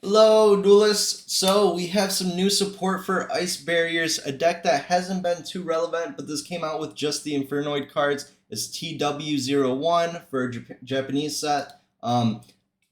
Hello, duelists. So we have some new support for Ice Barriers, a deck that hasn't been too relevant, but this came out with just the Infernoid cards. It's TW01 for a Japanese set. I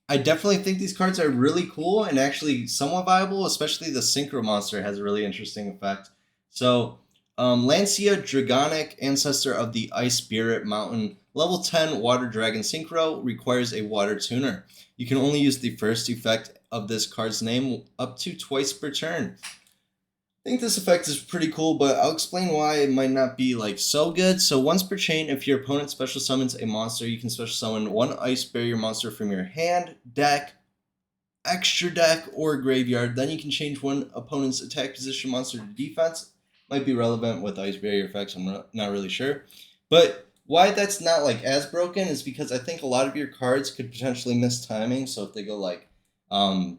definitely think these cards are really cool and actually somewhat viable, especially the Synchro monster has a really interesting effect. So, Lancia, Dragonic, ancestor of the Ice Spirit Mountain, level 10 Water Dragon Synchro, requires a Water Tuner. You can only use the first effect of this card's name up to twice per turn. I think this effect is pretty cool, but I'll explain why it might not be like so good. So once per chain, if your opponent special summons a monster, you can special summon one Ice Barrier monster from your hand, deck, extra deck, or graveyard. Then you can change one opponent's attack position monster to defense. Might be relevant with Ice Barrier effects, I'm not really sure. But why that's not like as broken is because I think a lot of your cards could potentially miss timing. So if they go like a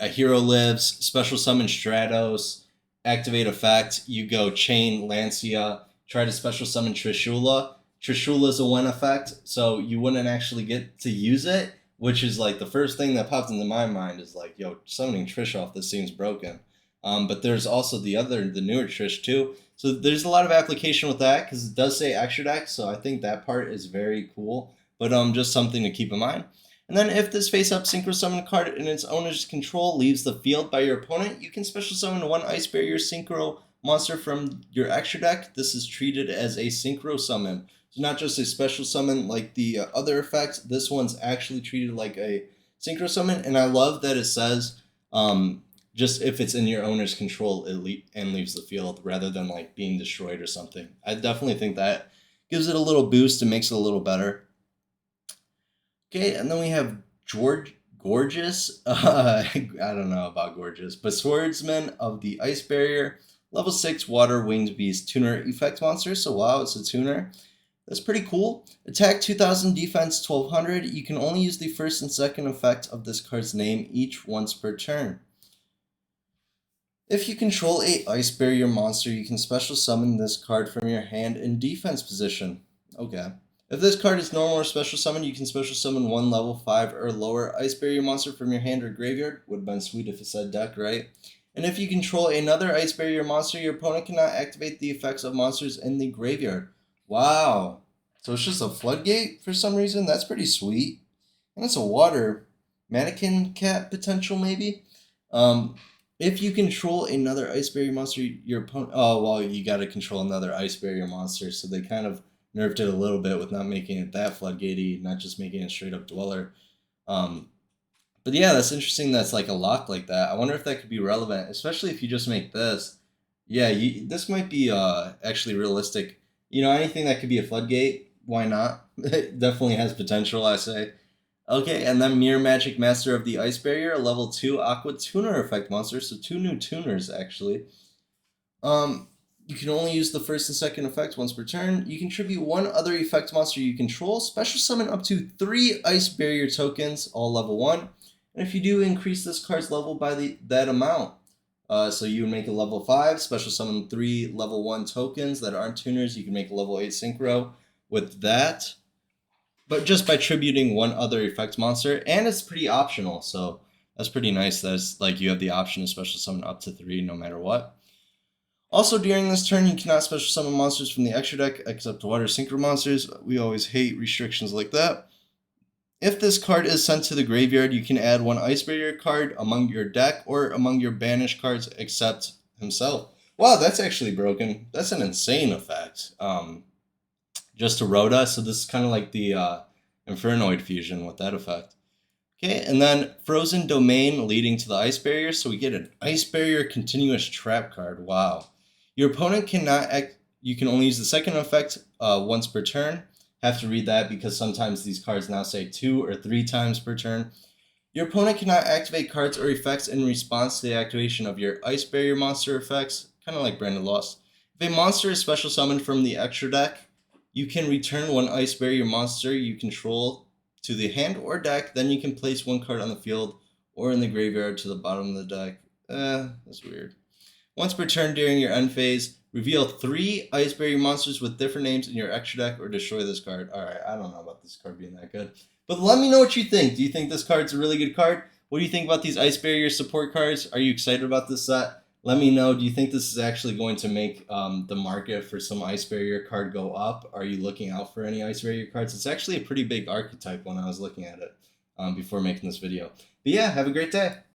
hero lives, special summon Stratos, activate effect, you go chain Lancia, try to special summon Trishula. Trishula is a win effect, so you wouldn't actually get to use it, which is like the first thing that popped into my mind is like, yo, summoning Trish off this seems broken. But there's also the newer Trish too. So there's a lot of application with that because it does say extra deck, so I think that part is very cool. But just something to keep in mind. And then if this face-up Synchro Summon card in its owner's control leaves the field by your opponent, you can special summon one Ice Barrier Synchro monster from your extra deck. This is treated as a Synchro Summon. So not just a special summon like the other effects, this one's actually treated like a Synchro Summon. And I love that it says just if it's in your owner's control and leaves the field rather than like being destroyed or something. I definitely think that gives it a little boost and makes it a little better. Okay, and then we have Gorgeous. I don't know about Gorgeous, but Swordsman of the Ice Barrier, level 6 Water Winged Beast tuner effect monster. So wow, it's a tuner. That's pretty cool. Attack 2000, defense 1200. You can only use the first and second effect of this card's name each once per turn. If you control a Ice Barrier monster, you can special summon this card from your hand in defense position. Okay. If this card is normal or special summon, you can special summon one level 5 or lower Ice Barrier monster from your hand or graveyard. Would have been sweet if it said deck, right? And if you control another Ice Barrier monster, your opponent cannot activate the effects of monsters in the graveyard. Wow. So it's just a floodgate for some reason? That's pretty sweet. And it's a water mannequin cat potential, maybe? If you control another Ice Barrier monster, your opponent... Oh, well, you gotta control another Ice Barrier monster, so they kind of nerfed it a little bit with not making it that floodgatey, not just making it straight up dweller. But yeah, that's interesting. That's like a lock like that. I wonder if that could be relevant, especially if you just make this. Yeah, this might be actually realistic. You know, anything that could be a floodgate, why not? It definitely has potential, I say. Okay, and then Mirror Magic Master of the Ice Barrier, a level 2 Aqua Tuner effect monster. So 2 new tuners actually. You can only use the first and second effect once per turn. You contribute one other effect monster you control. Special summon up to 3 Ice Barrier tokens, all level 1. And if you do, increase this card's level by that amount. So you would make a level 5, special summon 3 level 1 tokens that aren't tuners. You can make a level 8 synchro with that. But just by tributing one other effect monster. And it's pretty optional, so that's pretty nice. That's like you have the option to special summon up to 3 no matter what. Also, during this turn, you cannot special summon monsters from the extra deck except water synchro monsters. We always hate restrictions like that. If this card is sent to the graveyard, you can add one Ice Barrier card among your deck or among your banished cards except himself. Wow, that's actually broken. That's an insane effect. Just to Rhoda, so this is kind of like the Infernoid fusion with that effect. Okay, and then Frozen Domain leading to the Ice Barrier, so we get an Ice Barrier continuous trap card. Wow. Your opponent cannot act. You can only use the second effect once per turn. Have to read that because sometimes these cards now say 2 or 3 times per turn. Your opponent cannot activate cards or effects in response to the activation of your Ice Barrier monster effects, kind of like Brandon Lost. If a monster is special summoned from the extra deck, you can return one Ice Barrier monster you control to the hand or deck. Then you can place one card on the field or in the graveyard to the bottom of the deck. That's weird. Once per turn during your end phase, reveal 3 Ice Barrier monsters with different names in your extra deck or destroy this card. Alright, I don't know about this card being that good. But let me know what you think. Do you think this card's a really good card? What do you think about these Ice Barrier support cards? Are you excited about this set? Let me know. Do you think this is actually going to make the market for some Ice Barrier card go up? Are you looking out for any Ice Barrier cards? It's actually a pretty big archetype when I was looking at it before making this video. But yeah, have a great day.